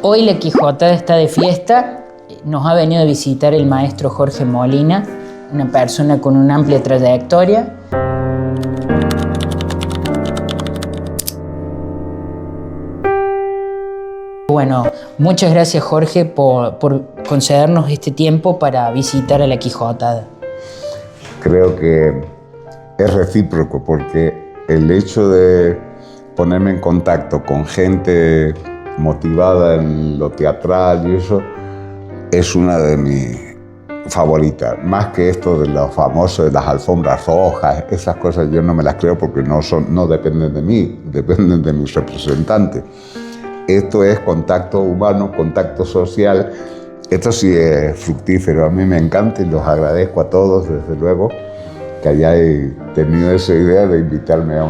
Hoy la Quijotada está de fiesta. Nos ha venido a visitar el maestro Jorge Molina, una persona con una amplia trayectoria. Bueno, muchas gracias Jorge por concedernos este tiempo para visitar a la Quijotada. Creo que es recíproco porque el hecho de ponerme en contacto con gente motivada en lo teatral y eso es una de mis favoritas. Más que esto de los famosos de las alfombras rojas, esas cosas yo no me las creo porque no dependen de mí, dependen de mis representantes. Esto es contacto humano, contacto social. Esto sí es fructífero, a mí me encanta y los agradezco a todos, desde luego, que hayáis tenido esa idea de invitarme a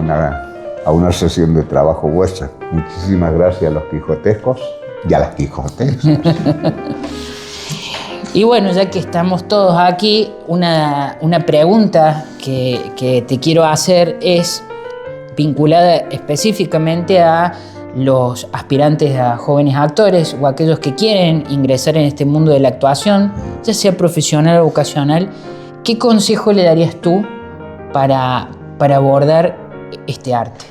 una sesión de trabajo vuestra. Muchísimas gracias a los quijotescos y a las quijotescas. Y bueno, ya que estamos todos aquí, una pregunta que te quiero hacer es vinculada específicamente a los aspirantes a jóvenes actores o aquellos que quieren ingresar en este mundo de la actuación, ya sea profesional o vocacional. ¿Qué consejo le darías tú para abordar este arte?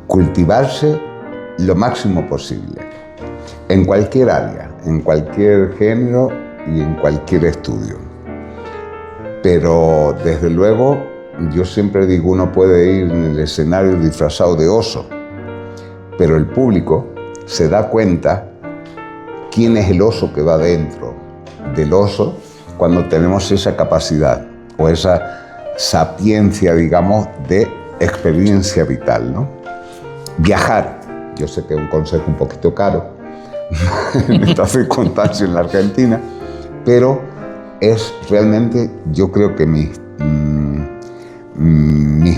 Cultivarse lo máximo posible, en cualquier área, en cualquier género y en cualquier estudio. Pero desde luego, yo siempre digo, uno puede ir en el escenario disfrazado de oso, pero el público se da cuenta quién es el oso que va dentro del oso cuando tenemos esa capacidad o esa sapiencia, digamos, de experiencia vital, ¿no? Viajar, yo sé que es un consejo un poquito caro en esta circunstancia en la Argentina, pero es realmente, yo creo que mis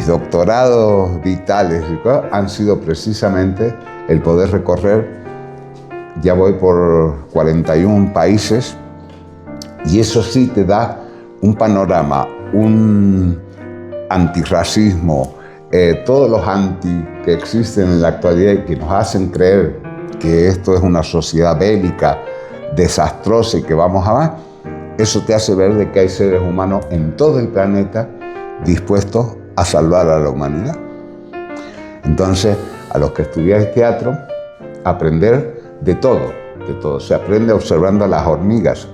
doctorados vitales han sido precisamente el poder recorrer, ya voy por 41 países, y eso sí te da un panorama, un antirracismo, todos los anti que existen en la actualidad y que nos hacen creer que esto es una sociedad bélica, desastrosa y que vamos a más, eso te hace ver de que hay seres humanos en todo el planeta dispuestos a salvar a la humanidad. Entonces, a los que estudiáis teatro, aprender de todo, de todo. Se aprende observando a las hormigas.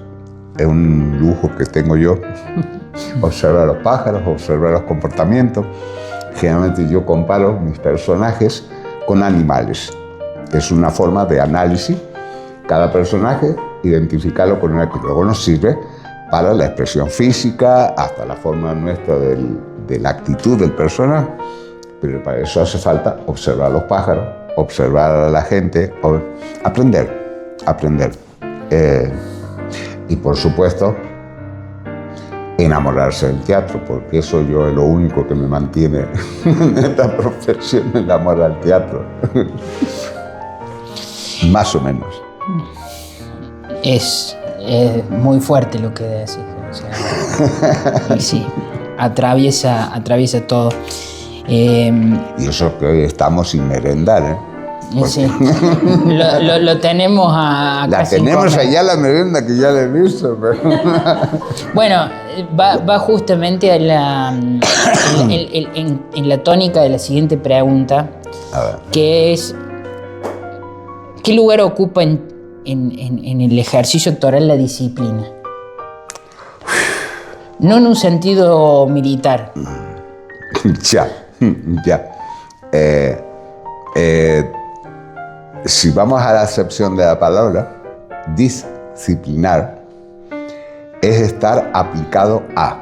Es un lujo que tengo yo, observar a los pájaros, observar los comportamientos. Generalmente yo comparo mis personajes con animales. Es una forma de análisis. Cada personaje, identificarlo con una que luego nos sirve para la expresión física, hasta la forma nuestra de la actitud del personaje. Pero para eso hace falta observar a los pájaros, observar a la gente, aprender. Y por supuesto, enamorarse del teatro, porque eso yo es lo único que me mantiene en esta profesión, el amor al teatro. Más o menos. Es muy fuerte lo que decís. O sea, y sí, atraviesa todo. Y eso que hoy estamos sin merendar, ¿eh? Sí, lo tenemos a la tenemos allá la merienda que ya la he visto, pero... Bueno, va justamente a en la tónica de la siguiente pregunta, que es ¿qué lugar ocupa en el ejercicio actoral la disciplina? No en un sentido militar. Ya. Si vamos a la acepción de la palabra, disciplinar es estar aplicado a.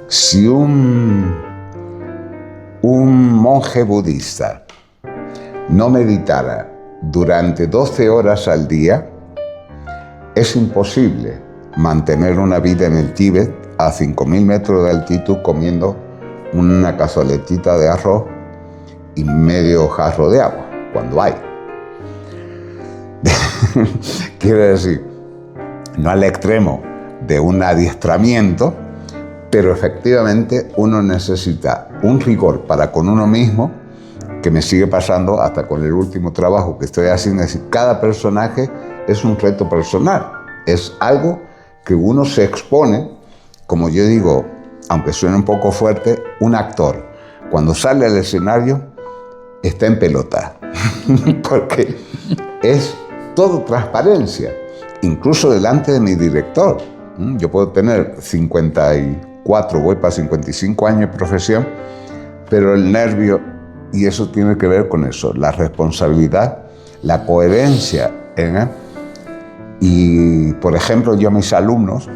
Si un monje budista no meditara durante 12 horas al día, es imposible mantener una vida en el Tíbet a 5.000 metros de altitud comiendo una cazoletita de arroz y medio jarro de agua, cuando hay. Quiero decir, no al extremo de un adiestramiento, pero efectivamente uno necesita un rigor para con uno mismo, que me sigue pasando hasta con el último trabajo que estoy haciendo. Es decir, cada personaje es un reto personal, es algo que uno se expone, como yo digo, aunque suene un poco fuerte, un actor cuando sale al escenario está en pelota, porque es todo transparencia, incluso delante de mi director. Yo puedo tener 54, voy para 55 años de profesión, pero el nervio, y eso tiene que ver con eso, la responsabilidad, la coherencia. Y, por ejemplo, yo a mis alumnos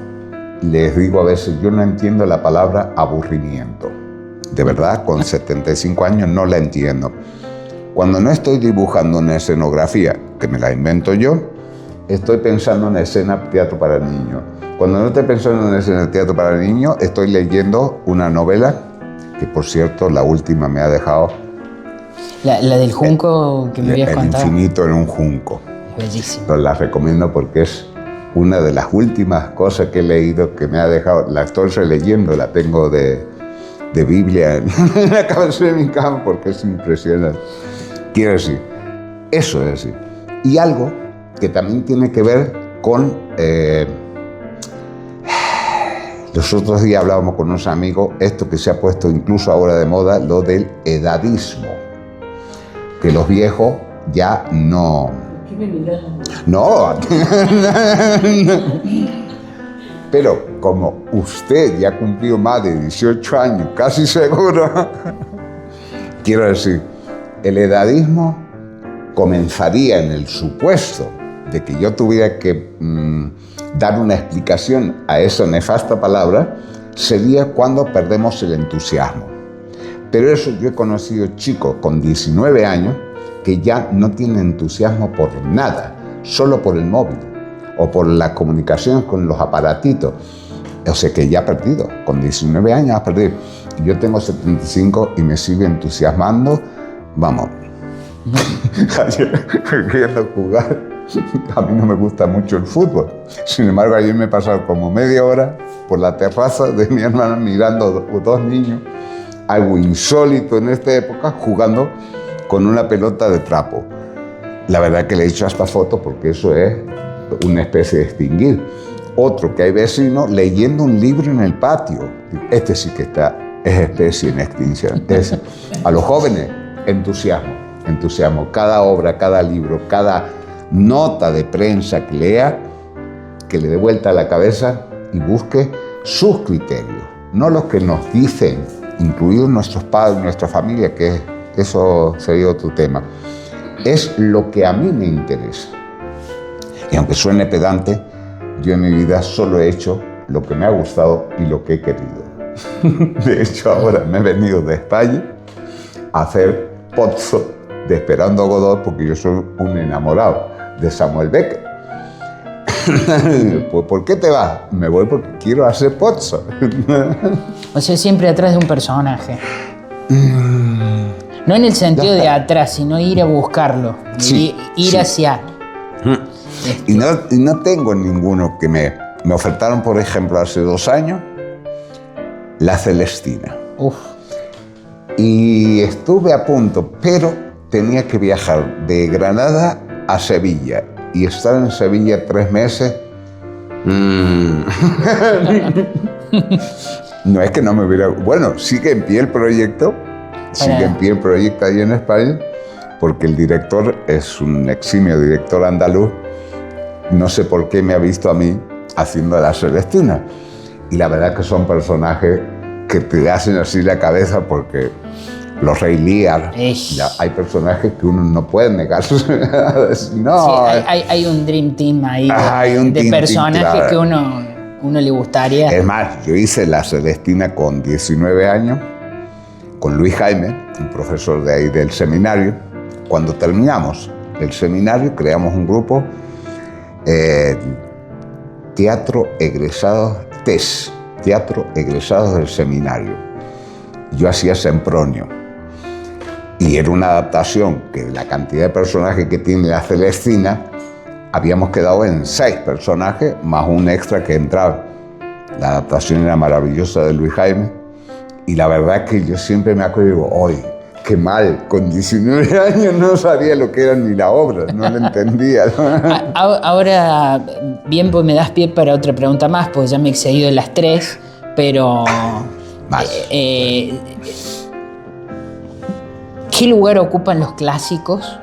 les digo a veces, yo no entiendo la palabra aburrimiento. De verdad, con 75 años no la entiendo. Cuando no estoy dibujando una escenografía, que me la invento yo, estoy pensando en una escena de teatro para niños. Cuando no estoy pensando en una escena de teatro para niños, estoy leyendo una novela, que por cierto, la última me ha dejado... La del junco que me habías contado. El infinito en un junco. Bellísimo. Pero la recomiendo porque es una de las últimas cosas que he leído que me ha dejado... La estoy releyendo, la tengo de Biblia en la cabecera de mi cama porque es impresionante. Quiero decir, eso es decir. Y algo que también tiene que ver con... los otros días hablábamos con unos amigos, esto que se ha puesto incluso ahora de moda, lo del edadismo. Que los viejos ya no... ¿Qué me mirás? No. Pero como usted ya ha cumplido más de 18 años, casi seguro, quiero decir, el edadismo comenzaría en el supuesto de que yo tuviera que dar una explicación a esa nefasta palabra, sería cuando perdemos el entusiasmo. Pero eso yo he conocido chicos con 19 años que ya no tienen entusiasmo por nada, solo por el móvil o por la comunicación con los aparatitos. O sea que ya ha perdido, con 19 años ha perdido. Yo tengo 75 y me sigue entusiasmando, vamos, ayer queriendo jugar. A mí no me gusta mucho el fútbol. Sin embargo, ayer me he pasado como media hora por la terraza de mi hermana mirando dos niños, algo insólito en esta época, jugando con una pelota de trapo. La verdad que le he hecho hasta fotos porque eso es una especie de extinguir. Otro que hay vecinos leyendo un libro en el patio. Este sí que es especie en extinción. A los jóvenes, entusiasmo. Cada obra, cada libro, cada nota de prensa que lea, que le dé vuelta a la cabeza y busque sus criterios, no los que nos dicen, incluidos nuestros padres, nuestra familia, que eso sería otro tema. Es lo que a mí me interesa. Y aunque suene pedante, yo en mi vida solo he hecho lo que me ha gustado y lo que he querido. De hecho, ahora me he venido de España a hacer pozzo de Esperando a Godot porque yo soy un enamorado de Samuel Beckett. Pues, ¿por qué te vas? Me voy porque quiero hacer pozzo. O sea, siempre atrás de un personaje. No en el sentido de atrás, sino ir a buscarlo. Sí, ir sí. hacia... Y no tengo ninguno que me ofertaron, por ejemplo, hace 2 años, La Celestina. Uf. Y estuve a punto, pero tenía que viajar de Granada a Sevilla y estar en Sevilla 3 meses. No es que no me hubiera... Bueno, sigue en pie el proyecto, ahí en España, porque el director es un eximio director andaluz. No sé por qué me ha visto a mí haciendo a La Celestina. Y la verdad es que son personajes que te hacen así la cabeza porque los Rey Lear, hay personajes que uno no puede negarse. No, sí, hay un Dream Team ahí de personajes claro. Que uno le gustaría. Es más, yo hice La Celestina con 19 años, con Luis Jaime, un profesor de ahí del seminario. Cuando terminamos el seminario, creamos un grupo, Teatro Egresados, TES, Teatro Egresados del Seminario. Yo hacía Sempronio. Y era una adaptación que la cantidad de personajes que tiene La Celestina, habíamos quedado en 6 personajes, más un extra que entraba. La adaptación era maravillosa de Luis Jaime. Y la verdad que yo siempre me acuerdo y digo, ¡ay, qué mal! Con 19 años no sabía lo que era ni la obra, no la entendía. Ahora, bien, pues me das pie para otra pregunta más, porque ya me he excedido en las 3, pero... ¿Qué lugar ocupan los clásicos?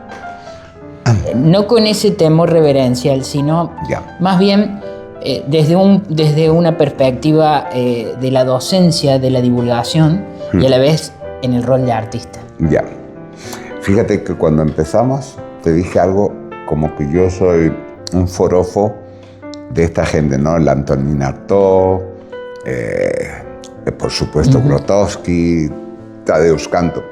No con ese temor reverencial, sino más bien desde una perspectiva de la docencia, de la divulgación y a la vez en el rol de artista. Ya. Fíjate que cuando empezamos te dije algo como que yo soy un forofo de esta gente, ¿no? El Antonín Artaud, por supuesto Grotowski, Tadeusz Kantor,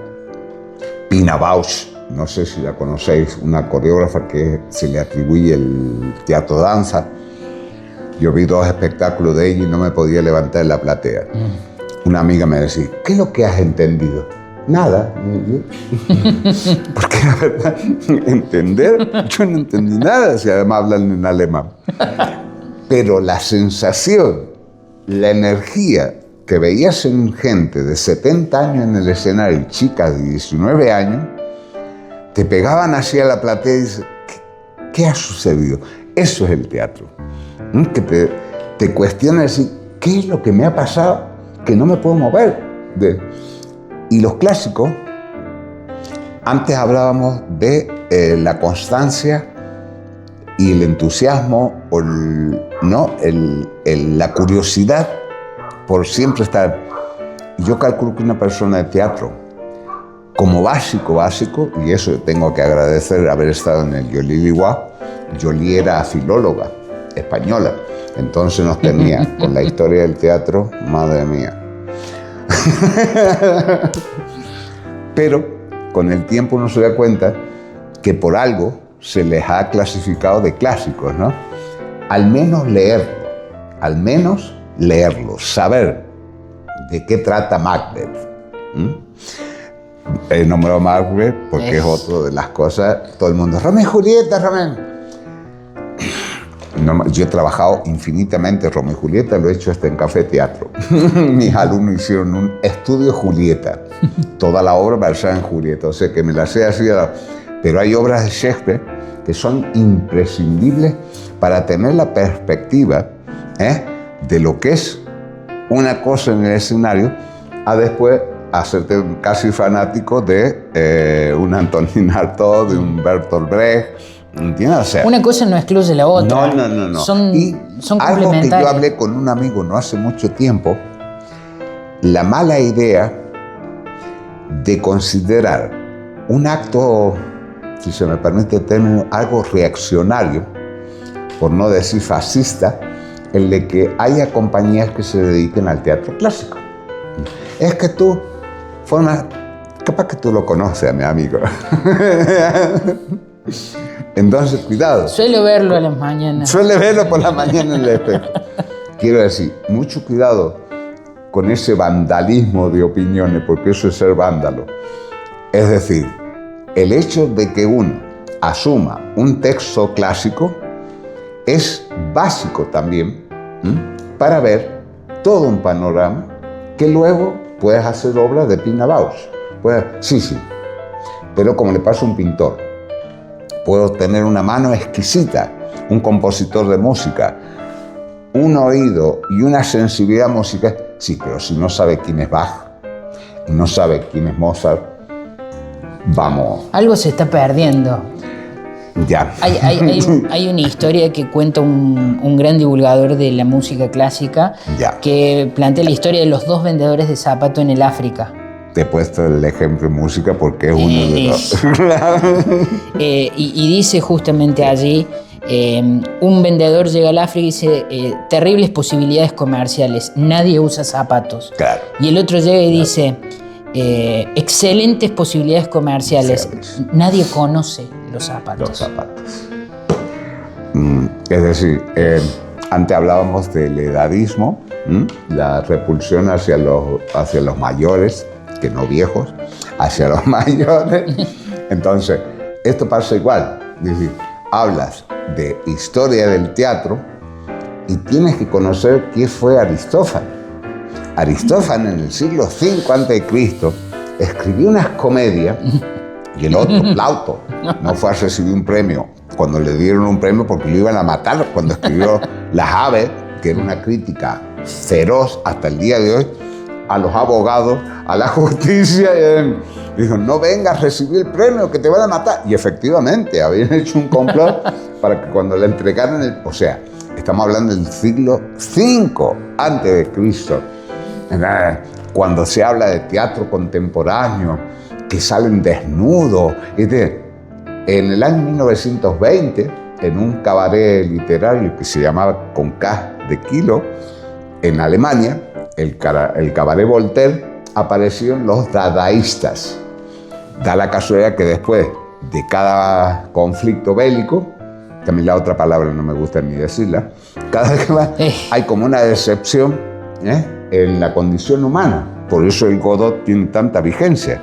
Pina Bausch, no sé si la conocéis, una coreógrafa que se le atribuye el teatro danza. Yo vi 2 espectáculos de ella y no me podía levantar de la platea. Una amiga me decía, ¿qué es lo que has entendido? Nada. Porque la verdad, entender, yo no entendí nada, si además hablan en alemán. Pero la sensación, la energía que veías en gente de 70 años en el escenario, chicas de 19 años, te pegaban hacia la platea y dices, ¿qué ha sucedido? Eso es el teatro. Que te cuestiona decir, ¿qué es lo que me ha pasado que no me puedo mover? Y los clásicos, antes hablábamos de la constancia y el entusiasmo, o la curiosidad por siempre estar. Yo calculo que una persona de teatro, como básico, y eso tengo que agradecer haber estado en el Joly Lillois. Joly era filóloga española, entonces nos tenía con la historia del teatro, madre mía. Pero con el tiempo uno se da cuenta que por algo se les ha clasificado de clásicos, ¿no? Al menos leerlo, saber de qué trata Macbeth. He nombrado Macbeth porque es otra de las cosas, todo el mundo, Romeo y Julieta, Romeo. No, yo he trabajado infinitamente Romeo y Julieta, lo he hecho hasta en Café Teatro. Mis alumnos hicieron un estudio Julieta, toda la obra basada en Julieta, o sea que me la sé así. Pero hay obras de Shakespeare que son imprescindibles para tener la perspectiva de lo que es una cosa en el escenario, a después hacerte casi fanático de un Antonín Artaud, de un Bertolt Brecht. ¿Entiendes? O sea, una cosa no excluye la otra. No. Son algo complementarias. que yo hablé con un amigo no hace mucho tiempo, la mala idea de considerar un acto, si se me permite el término, algo reaccionario, por no decir fascista, el de que haya compañías que se dediquen al teatro clásico. Es que tú formas, capaz que tú lo conoces a mi amigo. Entonces, cuidado. Suelo verlo a las mañanas. Suele verlo por la mañana en el espejo. Quiero decir, mucho cuidado con ese vandalismo de opiniones, porque eso es ser vándalo. Es decir, el hecho de que uno asuma un texto clásico es básico también para ver todo un panorama que luego puedes hacer obras de Pina Bausch. Sí, pero como le pasa a un pintor, puedo tener una mano exquisita, un compositor de música, un oído y una sensibilidad musical. Sí, pero si no sabe quién es Bach y no sabe quién es Mozart, vamos. Algo se está perdiendo. Ya. Hay una historia que cuenta un gran divulgador de la música clásica que plantea la historia de los 2 vendedores de zapatos en el África. Te he puesto el ejemplo de música porque es uno de los... y dice justamente allí, un vendedor llega al África y dice, terribles posibilidades comerciales, nadie usa zapatos. Claro. Y el otro llega y dice, excelentes posibilidades comerciales, nadie conoce los zapatos. Es decir, antes hablábamos del edadismo, la repulsión hacia los mayores, que no viejos, hacia los mayores. Entonces, esto pasa igual. Es decir, hablas de historia del teatro y tienes que conocer quién fue Aristófanes. Aristófanes, en el siglo V a.C., escribió unas comedias, y el otro, Plauto, no fue a recibir un premio. Cuando le dieron un premio, porque lo iban a matar, cuando escribió Las Aves, que era una crítica feroz hasta el día de hoy a los abogados, a la justicia, y dijo, no vengas a recibir el premio, que te van a matar. Y efectivamente, habían hecho un complot para que cuando le entregaran o sea, estamos hablando del siglo V antes de Cristo. Cuando se habla de teatro contemporáneo, que salen desnudos. En el año 1920, en un cabaret literario que se llamaba Con K de Kilo, en Alemania, el cabaret Voltaire, aparecieron los dadaístas. Da la casualidad que después de cada conflicto bélico, que a mí la otra palabra no me gusta ni decirla, cada vez más hay como una decepción en la condición humana. Por eso el Godot tiene tanta vigencia.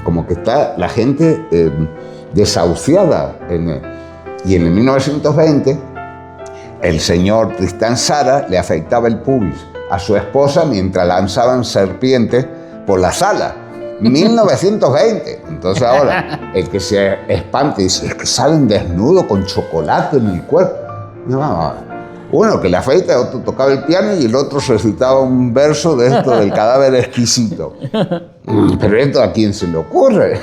Como que está la gente desahuciada. Y en el 1920, el señor Tristán Tzara le afeitaba el pubis a su esposa mientras lanzaban serpientes por la sala. 1920. Entonces ahora, el que se espante dice, es que salen desnudos con chocolate en el cuerpo. No, uno que le afeita, otro tocaba el piano y el otro recitaba un verso de esto del cadáver exquisito. Pero esto, ¿a quién se le ocurre?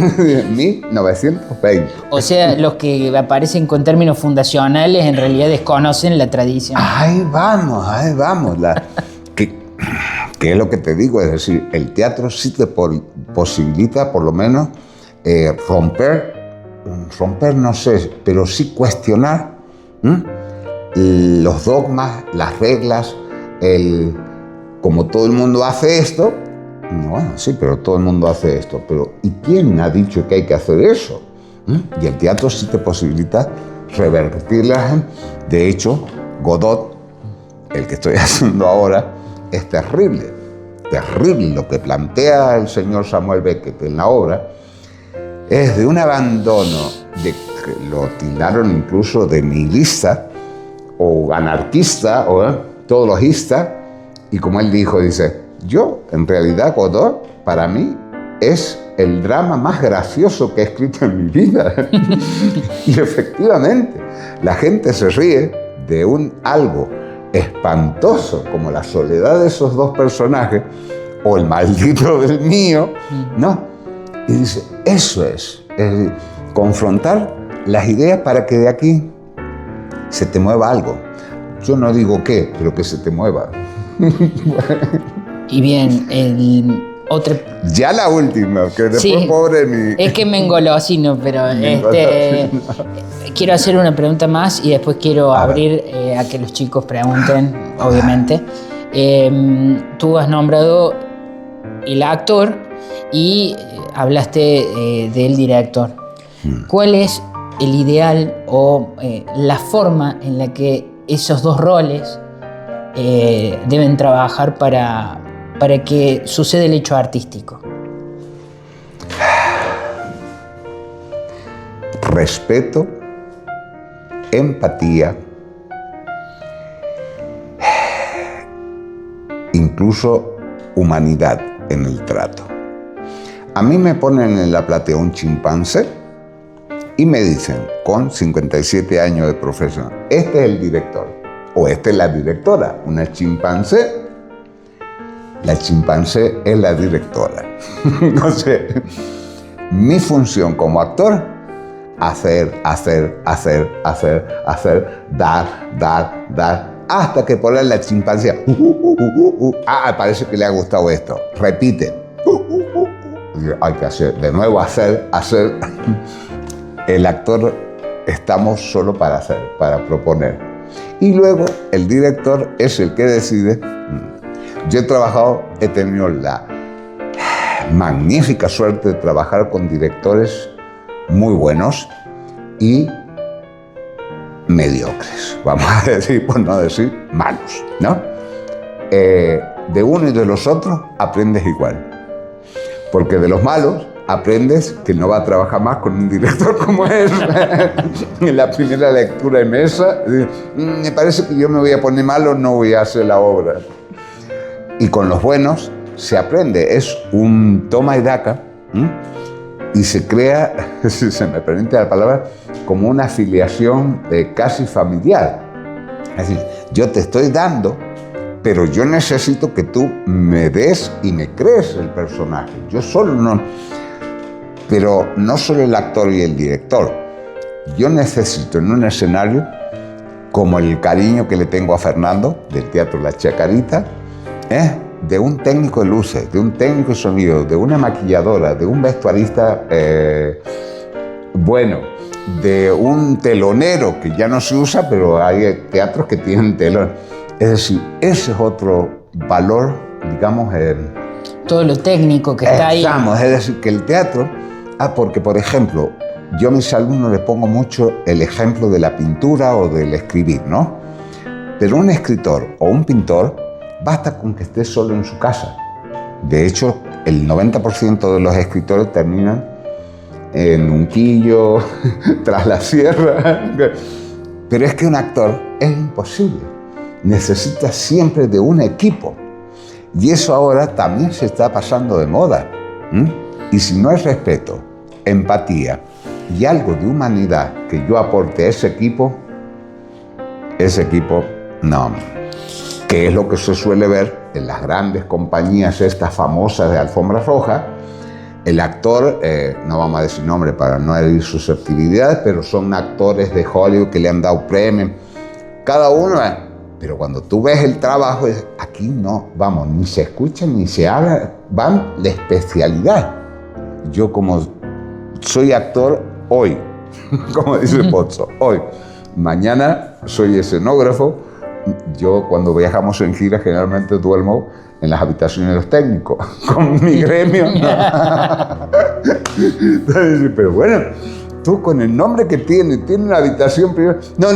1920. O sea, los que aparecen con términos fundacionales en realidad desconocen la tradición. Ahí vamos. Que es lo que te digo, es decir, el teatro sí te posibilita por lo menos romper no sé, pero sí cuestionar los dogmas, las reglas, como todo el mundo hace esto. Bueno, sí, pero todo el mundo hace esto. Pero ¿y quién ha dicho que hay que hacer eso? Y el teatro sí te posibilita revertirlas. De hecho, Godot, el que estoy haciendo ahora, es terrible lo que plantea el señor Samuel Beckett en la obra. Es de un abandono, lo tildaron incluso de nihilista o anarquista o todologista, y como él dijo, dice, yo en realidad Godot para mí es el drama más gracioso que he escrito en mi vida. Y efectivamente, la gente se ríe de algo espantoso como la soledad de esos dos personajes o el maldito del mío, ¿no? Y dice, eso es confrontar las ideas para que de aquí se te mueva algo. Yo no digo qué, pero que se te mueva. Y bien, otra... Ya la última, que después sí, pobre mi... Es que me engolosino, pero quiero hacer una pregunta más y después quiero abrir a que los chicos pregunten, obviamente. Tú has nombrado el actor y hablaste del director. ¿Cuál es el ideal o la forma en la que esos dos roles deben trabajar para que suceda el hecho artístico? Respeto, empatía, incluso humanidad en el trato. A mí me ponen en la platea un chimpancé y me dicen, con 57 años de profesión, este es el director o esta es la directora, una chimpancé. La chimpancé es la directora. No sé. Mi función como actor, hacer, dar, hasta que por ahí la chimpancé, parece que le ha gustado esto. Repite. Hay que hacer, de nuevo hacer. El actor estamos solo para hacer, para proponer. Y luego el director es el que decide. Yo he tenido la magnífica suerte de trabajar con directores muy buenos y mediocres, vamos a decir, por no decir malos, ¿no? De uno y de los otros aprendes igual, porque de los malos aprendes que no va a trabajar más con un director como él. En la primera lectura de mesa, me parece que yo me voy a poner malo, no voy a hacer la obra. Y con los buenos se aprende, es un toma y daca, y se crea, si se me permite la palabra, como una afiliación casi familiar. Es decir, yo te estoy dando, pero yo necesito que tú me des y me crees el personaje. Yo solo no... Pero no solo el actor y el director. Yo necesito en un escenario, como el cariño que le tengo a Fernando, del Teatro La Chacarita, de un técnico de luces, de un técnico de sonido, de una maquilladora, de un vestuarista bueno, de un telonero, que ya no se usa, pero hay teatros que tienen telón. Es decir, ese es otro valor, digamos... todo lo técnico que está ahí. Es decir, que el teatro... porque, por ejemplo, yo a mis alumnos les pongo mucho el ejemplo de la pintura o del escribir, ¿no? Pero un escritor o un pintor basta con que esté solo en su casa. De hecho, el 90% de los escritores terminan en un quillo, tras la sierra. Pero es que un actor es imposible. Necesita siempre de un equipo. Y eso ahora también se está pasando de moda. Y si no hay respeto, empatía y algo de humanidad que yo aporte a ese equipo no. Que es lo que se suele ver en las grandes compañías estas famosas de alfombra roja. El actor, no vamos a decir nombre para no herir susceptibilidades, pero son actores de Hollywood que le han dado premios. Cada uno, pero cuando tú ves el trabajo, aquí no, vamos, ni se escucha ni se habla, van la especialidad. Yo como soy actor hoy, como dice Pozzo, hoy. Mañana soy escenógrafo. Yo cuando viajamos en gira generalmente duermo en las habitaciones de los técnicos, con mi gremio. Entonces, pero bueno, tú con el nombre que tiene una habitación primero. No,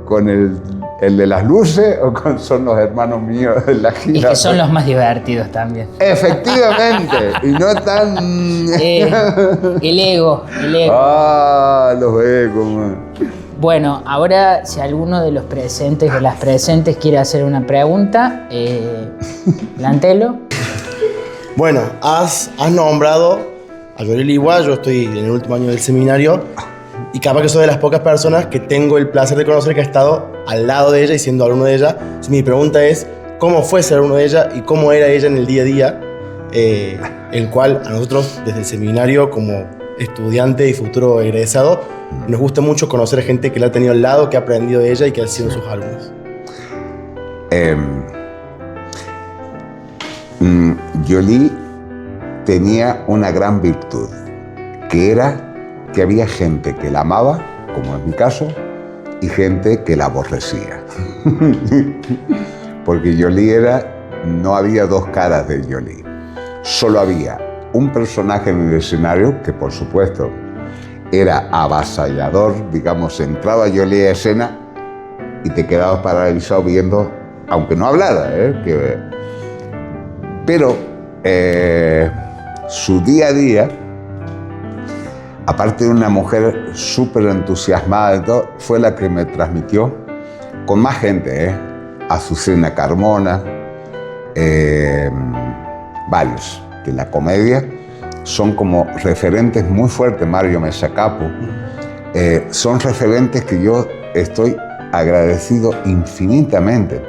con el de las luces son los hermanos míos de la gira. Y que son los más divertidos también. Efectivamente, y no tan... el ego. Los egos, man. Bueno, ahora si alguno de los presentes o las presentes quiere hacer una pregunta, Lantelo. Bueno, has nombrado a Yoli Ligua. Yo estoy en el último año del seminario y capaz que soy de las pocas personas que tengo el placer de conocer que ha estado al lado de ella y siendo alumno de ella. Entonces, mi pregunta es, ¿cómo fue ser alumno de ella y cómo era ella en el día a día? El cual a nosotros desde el seminario como estudiante y futuro egresado nos gusta mucho conocer gente que la ha tenido al lado, que ha aprendido de ella y que han sido sus alumnos. Yoli tenía una gran virtud, que era que había gente que la amaba, como en mi caso, y gente que la aborrecía. Porque Yoli no había dos caras de Yoli. Solo había un personaje en el escenario que, por supuesto, era avasallador. Digamos, entraba Yoli a escena y te quedabas paralizado viendo, aunque no hablara, pero su día a día, aparte de una mujer súper entusiasmada y todo, fue la que me transmitió con más gente, Azucena Carmona, varios de la comedia, son como referentes muy fuertes. Mario Mesa Capo, son referentes que yo estoy agradecido infinitamente,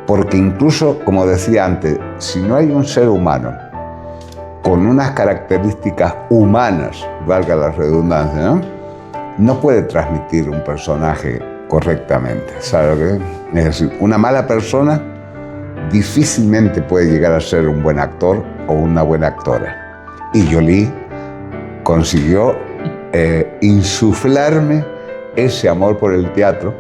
porque incluso, como decía antes, si no hay un ser humano con unas características humanas, valga la redundancia, no puede transmitir un personaje correctamente, ¿sabes lo que? Es decir, una mala persona difícilmente puede llegar a ser un buen actor o una buena actora. Y Yoli consiguió insuflarme ese amor por el teatro,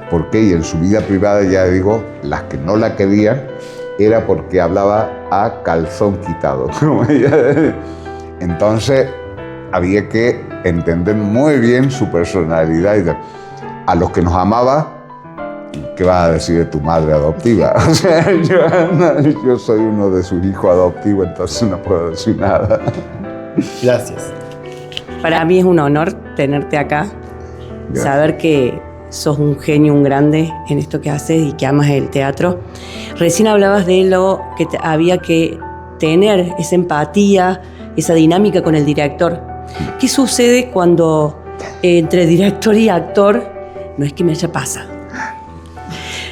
porque ella en su vida privada, ya digo, las que no la querían, era porque hablaba a calzón quitado. Entonces había que entender muy bien su personalidad y tal. A los que nos amaba, ¿qué vas a decir de tu madre adoptiva? O sea, yo soy uno de sus hijos adoptivos, entonces no puedo decir nada. Gracias. Para mí es un honor tenerte acá, Gracias. saber que sos un genio, un grande en esto que haces y que amas el teatro. Recién hablabas de lo que había que tener, esa empatía, esa dinámica con el director. ¿Qué sucede cuando entre director y actor, no es que me haya pasado,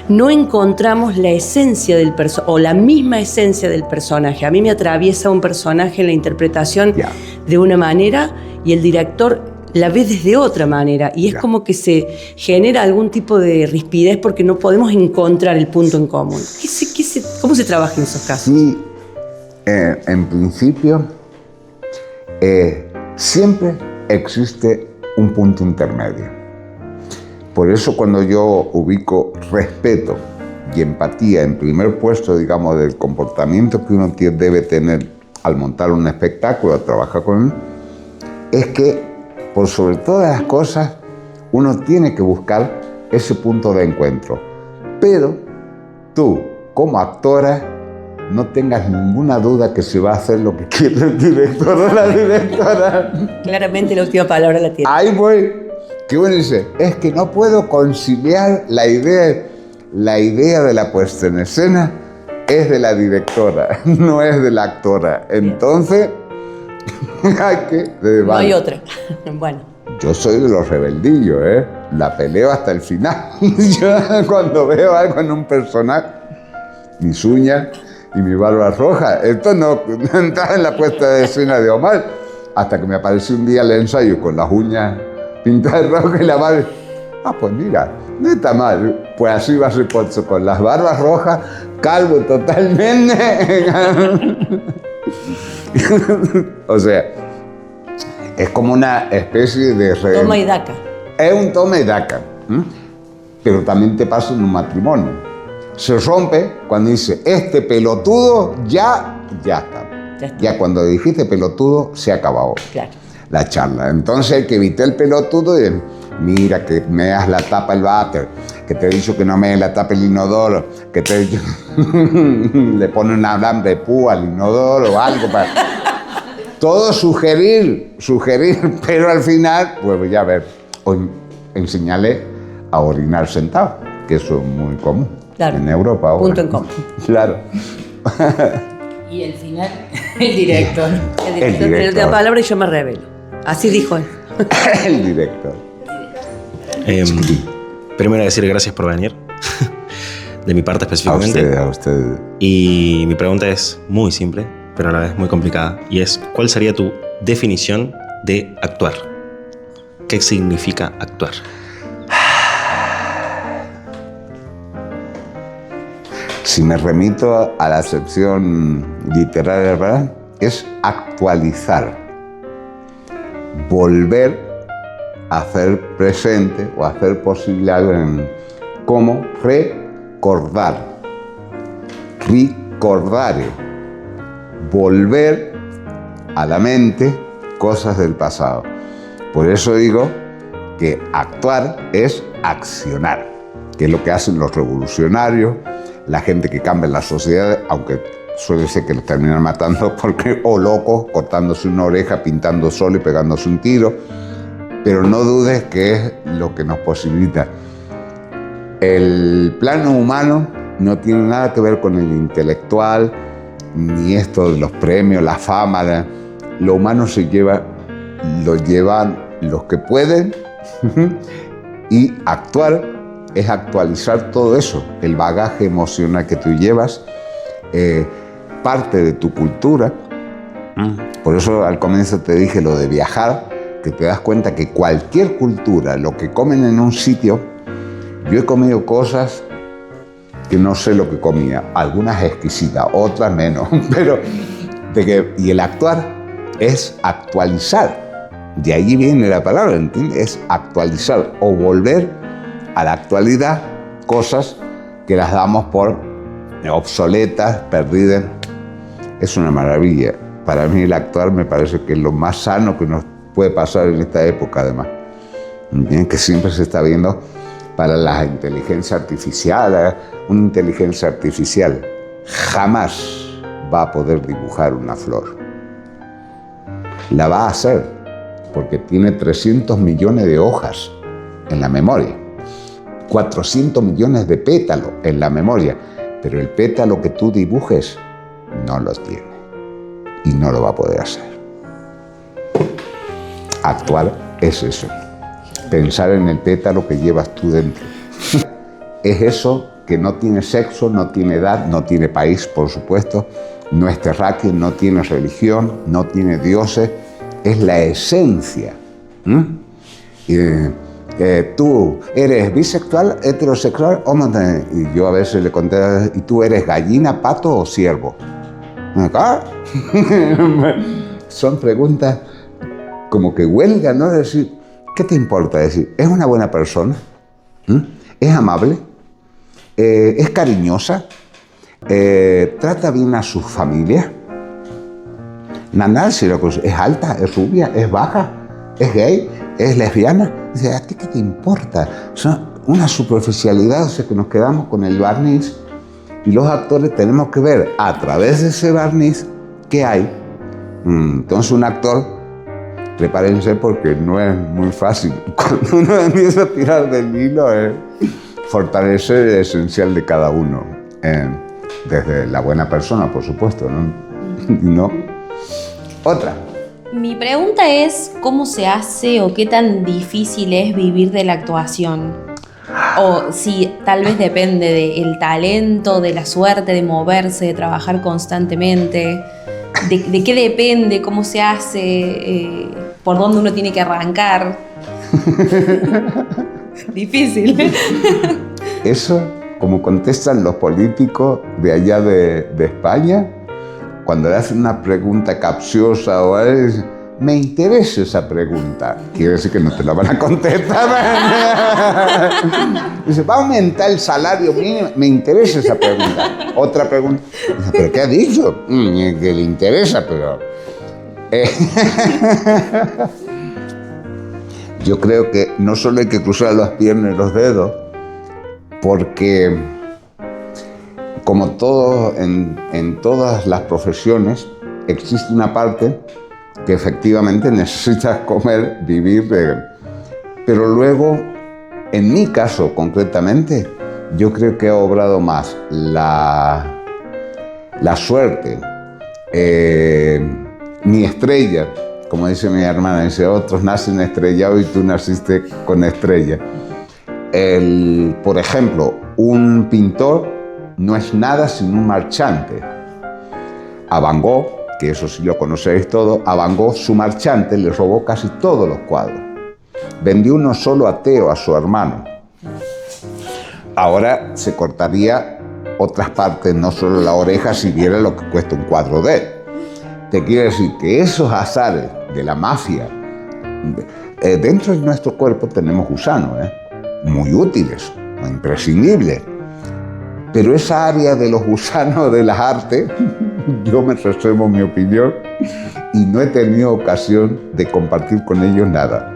no encontramos la esencia del personaje o la misma esencia del personaje? A mí me atraviesa un personaje en la interpretación de una manera y el director la ve desde otra manera y es como que se genera algún tipo de rispidez porque no podemos encontrar el punto en común. ¿Cómo se trabaja en esos casos? Sí, en principio, siempre existe un punto intermedio. Por eso cuando yo ubico respeto y empatía en primer puesto, digamos, del comportamiento que uno debe tener al montar un espectáculo, a trabajar con él, es que por sobre todas las cosas uno tiene que buscar ese punto de encuentro. Pero tú, como actora, no tengas ninguna duda que se va a hacer lo que quiere el director o la directora. Claramente la última palabra la tiene. Ahí voy. Que uno dice, es que no puedo conciliar la idea de la puesta en escena es de la directora, no es de la actora. Entonces, hay que... No hay otra. Bueno. Yo soy de los rebeldillos, la peleo hasta el final. Yo cuando veo algo en un personaje, mis uñas y mi barba roja, esto no entraba en la puesta de escena de Omar, hasta que me apareció un día el ensayo con las uñas pintadas de rojo y la barba. Pues mira, no está mal. Pues así va a ser con las barbas rojas, calvo totalmente. O sea, es como una especie de... Toma y daca. Es un toma y daca. Pero también te pasa en un matrimonio. Se rompe cuando dice, este pelotudo ya está. Ya cuando dijiste pelotudo, se acabó la charla. Entonces el que evite el pelotudo, mira que me das la tapa el váter, que te he dicho que no me des la tapa el inodoro, que te he dicho... le pone un alambre de púa al inodoro o algo para... Todo sugerir, pero al final, pues ya ver, hoy enseñarle a orinar sentado, que eso es muy común en Europa ahora. Punto en común. Claro. Y el final, el director. El director tiene la palabra y yo me revelo. Así dijo él. El director. Primero decir gracias por venir. De mi parte específicamente. A usted. Y mi pregunta es muy simple, pero a la vez muy complicada. Y es, ¿cuál sería tu definición de actuar? ¿Qué significa actuar? Si me remito a la acepción literaria, ¿verdad? Es actualizar. Volver a hacer presente o hacer posible algo como recordar. Ricordare. Volver a la mente cosas del pasado. Por eso digo que actuar es accionar, que es lo que hacen los revolucionarios, la gente que cambia la sociedad, aunque suele ser que los terminan matando porque, o locos, cortándose una oreja, pintando solo y pegándose un tiro. Pero no dudes que es lo que nos posibilita. El plano humano no tiene nada que ver con el intelectual, ni esto de los premios, la fama. Lo humano lo llevan los que pueden y actuar es actualizar todo eso, el bagaje emocional que tú llevas, parte de tu cultura. Por eso al comienzo te dije lo de viajar, que te das cuenta que cualquier cultura, lo que comen en un sitio, yo he comido cosas que no sé lo que comía, algunas exquisitas, otras menos, pero y el actuar es actualizar. De ahí viene la palabra, ¿entiendes? Es actualizar o volver a la actualidad cosas que las damos por obsoletas, perdidas. Es una maravilla. Para mí el actuar me parece que es lo más sano que nos puede pasar en esta época, además. ¿Entiendes? Que siempre se está viendo para la inteligencia artificial. Una inteligencia artificial jamás va a poder dibujar una flor. la va a hacer, porque tiene 300 millones de hojas en la memoria, 400 millones de pétalos en la memoria, pero el pétalo que tú dibujes no lo tiene y no lo va a poder hacer. Actuar es eso, pensar en el pétalo que llevas tú dentro. Es eso que no tiene sexo, no tiene edad, no tiene país, por supuesto, no es terráqueo, no tiene religión, no tiene dioses, es la esencia. Tú eres bisexual, heterosexual, homosexual. Y yo a veces le conté, ¿y tú eres gallina, pato o ciervo? ¿Ah? Son preguntas como que huelgan, ¿no? Decir, ¿qué te importa? Decir, ¿es una buena persona? ¿Es amable? ¿Es cariñosa? ¿Trata bien a su familia? Nada, si es alta, es rubia, es baja, es gay, es lesbiana. Dice, ¿a ti qué te importa? Son una superficialidad, o sea que nos quedamos con el barniz y los actores tenemos que ver a través de ese barniz qué hay. Entonces un actor, prepárense porque no es muy fácil. Cuando uno empieza a tirar del hilo, fortalecer el esencial de cada uno. Desde la buena persona, por supuesto, ¿no? ¿No? Otra. Mi pregunta es, ¿cómo se hace o qué tan difícil es vivir de la actuación? O si tal vez depende del talento, de la suerte, de moverse, de trabajar constantemente. ¿De qué depende? ¿Cómo se hace? ¿Por dónde uno tiene que arrancar? Difícil. Eso, como contestan los políticos de allá de España, cuando le hacen una pregunta capciosa o algo, me interesa esa pregunta. Quiere decir que no te la van a contestar. Dice, ¿va a aumentar el salario mínimo? Me interesa esa pregunta. Otra pregunta. Dice, ¿pero qué ha dicho? Que le interesa, pero... Yo creo que no solo hay que cruzar las piernas y los dedos, porque como todo en todas las profesiones, existe una parte que efectivamente necesitas comer, vivir, pero luego, en mi caso concretamente, yo creo que ha obrado más la suerte, mi estrella, como dice mi hermana, dice, otros nacen estrellados y tú naciste con estrella. Por ejemplo, un pintor no es nada sin un marchante. A Van Gogh, que eso sí lo conocéis todo, a Van Gogh su marchante le robó casi todos los cuadros. Vendió uno solo a Theo, a su hermano. Ahora se cortaría otras partes, no solo la oreja, si viera lo que cuesta un cuadro de él. Te quiero decir que esos azares de la mafia, dentro de nuestro cuerpo tenemos gusanos, muy útiles, imprescindibles. Pero esa área de los gusanos de las artes, yo me reservo mi opinión y no he tenido ocasión de compartir con ellos nada.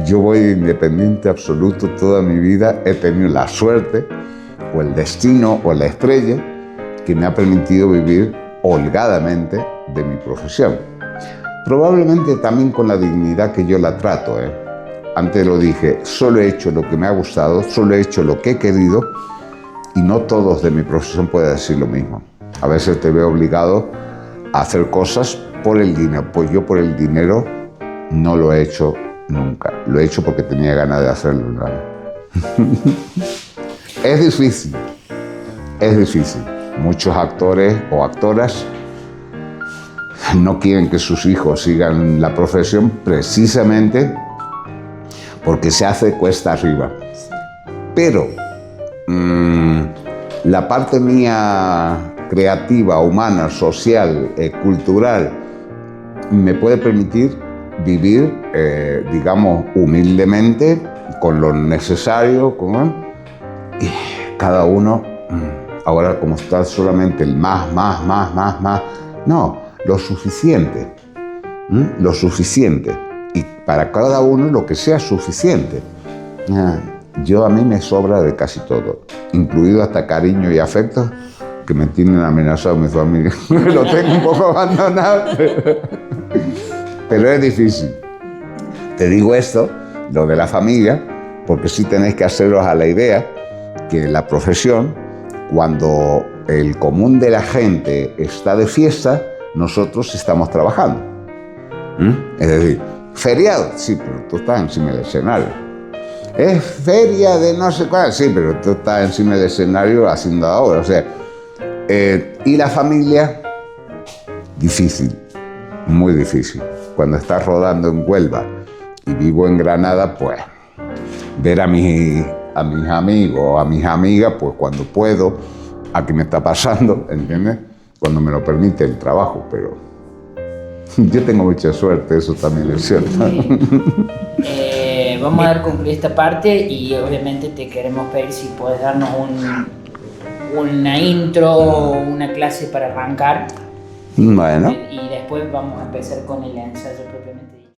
Yo voy independiente absoluto toda mi vida, he tenido la suerte o el destino o la estrella que me ha permitido vivir holgadamente de mi profesión. Probablemente también con la dignidad que yo la trato. Antes lo dije, solo he hecho lo que me ha gustado, solo he hecho lo que he querido y no todos de mi profesión pueden decir lo mismo. A veces te veo obligado a hacer cosas por el dinero, pues yo por el dinero no lo he hecho nunca. Lo he hecho porque tenía ganas de hacerlo. Es difícil, es difícil. Muchos actores o actoras no quieren que sus hijos sigan la profesión precisamente porque se hace cuesta arriba. Pero la parte mía creativa, humana, social, cultural, me puede permitir vivir, digamos, humildemente, con lo necesario, y cada uno, ahora como está solamente el más, no, lo suficiente, lo suficiente, y para cada uno lo que sea suficiente. A mí me sobra de casi todo, incluido hasta cariño y afecto, que me tienen amenazado mi familia. Lo tengo un poco abandonado. pero es difícil. Te digo esto, lo de la familia, porque sí tenéis que haceros a la idea que la profesión, cuando el común de la gente está de fiesta, nosotros estamos trabajando. Es decir, feriado, sí, pero tú estás encima del escenario. Es feria de no sé cuál, sí, pero tú estás encima del escenario haciendo ahora. O sea, y la familia, difícil, muy difícil. Cuando estás rodando en Huelva y vivo en Granada, pues ver a mis amigos, a mis amigas, pues cuando puedo, aquí me está pasando, ¿entiendes? Cuando me lo permite el trabajo, pero yo tengo mucha suerte, eso también es cierto. Vamos a dar concluir esta parte y obviamente te queremos pedir si puedes darnos una intro o una clase para arrancar. Bueno. Y después vamos a empezar con el ensayo.